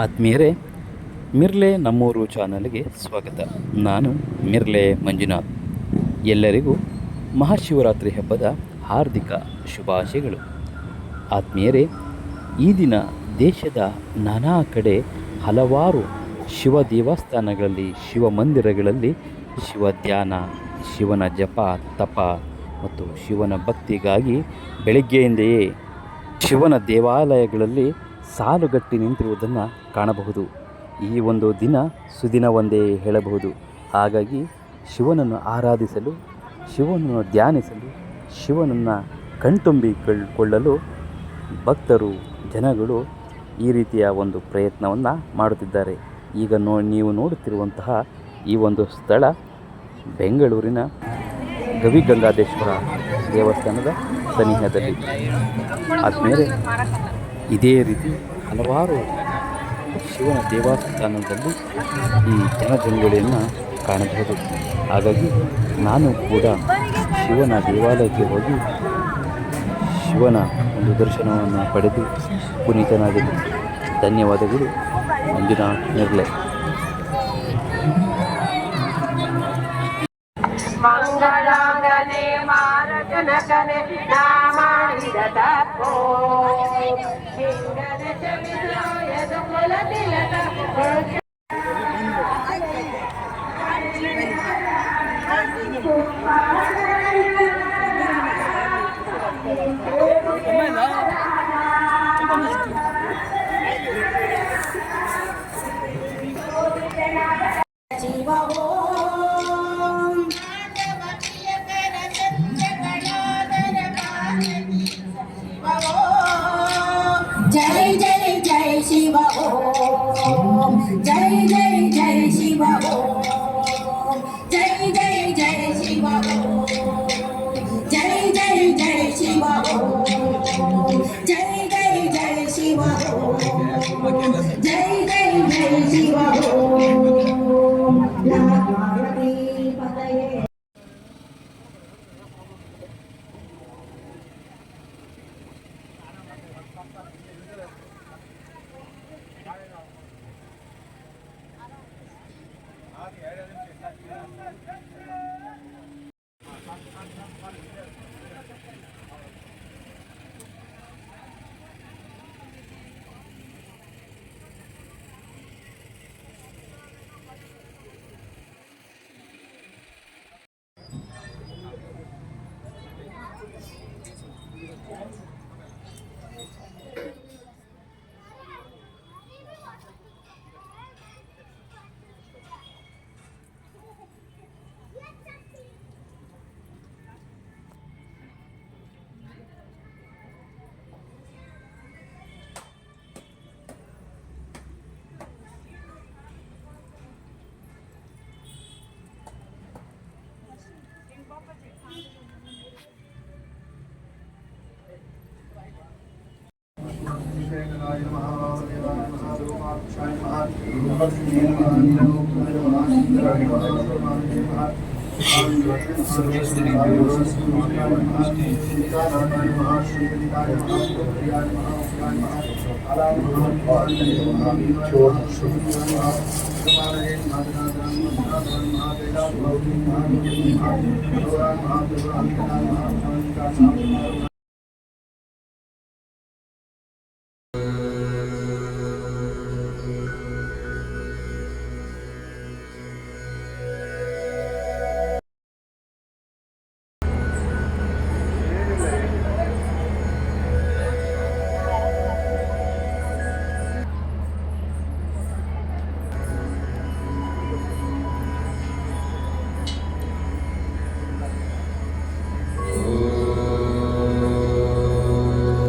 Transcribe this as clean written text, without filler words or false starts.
ಆತ್ಮೀಯರೇ, ಮಿರ್ಲೆ ನಮ್ಮೂರು ಚಾನಲ್ಗೆ ಸ್ವಾಗತ. ನಾನು ಮಿರ್ಲೆ ಮಂಜುನಾಥ್. ಎಲ್ಲರಿಗೂ ಮಹಾಶಿವರಾತ್ರಿ ಹಬ್ಬದ ಹಾರ್ದಿಕ ಶುಭಾಶಯಗಳು. ಆತ್ಮೀಯರೇ, ಈ ದಿನ ದೇಶದ ನಾನಾ ಕಡೆ ಹಲವಾರು ಶಿವ ದೇವಸ್ಥಾನಗಳಲ್ಲಿ, ಶಿವ ಮಂದಿರಗಳಲ್ಲಿ ಶಿವ ಧ್ಯಾನ, ಶಿವನ ಜಪ ತಪ ಮತ್ತು ಶಿವನ ಭಕ್ತಿಗಾಗಿ ಬೆಳಗ್ಗೆಯಿಂದಲೇ ಶಿವನ ದೇವಾಲಯಗಳಲ್ಲಿ ಸಾಲುಗಟ್ಟಿ ನಿಂತಿರುವುದನ್ನು ಕಾಣಬಹುದು. ಈ ಒಂದು ದಿನ ಸುದಿನವೆಂದೇ ಹೇಳಬಹುದು. ಹಾಗಾಗಿ ಶಿವನನ್ನು ಆರಾಧಿಸಲು, ಶಿವನನ್ನು ಧ್ಯಾನಿಸಲು, ಶಿವನನ್ನು ಕಣ್ತುಂಬಿಕೊಳ್ಳಲು ಭಕ್ತರು, ಜನಗಳು ಈ ರೀತಿಯ ಒಂದು ಪ್ರಯತ್ನವನ್ನು ಮಾಡುತ್ತಿದ್ದಾರೆ. ಈಗ ನೀವು ನೋಡುತ್ತಿರುವಂತಹ ಈ ಒಂದು ಸ್ಥಳ ಬೆಂಗಳೂರಿನ ಗವಿಗಂಗಾಧೇಶ್ವರ ದೇವಸ್ಥಾನದ ಸನಿಹದಲ್ಲಿ. ಆದಮೇಲೆ ಇದೇ ರೀತಿ ಹಲವಾರು ಶಿವನ ದೇವಸ್ಥಾನದಲ್ಲಿ ಈ ಜನಜಂಗುಳಿಯನ್ನು ಕಾಣಬಹುದು. ಹಾಗಾಗಿ ನಾನು ಕೂಡ ಶಿವನ ದೇವಾಲಯಕ್ಕೆ ಹೋಗಿ ಶಿವನ ಒಂದು ದರ್ಶನವನ್ನು ಪಡೆದು ಪುನೀತನಾಗಲಿ. ಧನ್ಯವಾದಗಳು. ಮಂಜುನಾಥ್ ಮಿರ್ಲೆ. ಮಂಗಳಾಂಗನೆ ಮಾರಕನಕನೆ ನಾಮಾಡಿದ ತಪ್ಪೋ ಹಿಂಗದ ಚಮಿಲಾಯದ ಕುಲ ತಿಲಕ जय जय जय शिव ओम, जय जय जय शिव ओम, जय जय जय शिव ओम, जय जय जय शिव ओम, जय जय जय शिव ओम, जय जय जय शिव ओम। पार्वती पतये।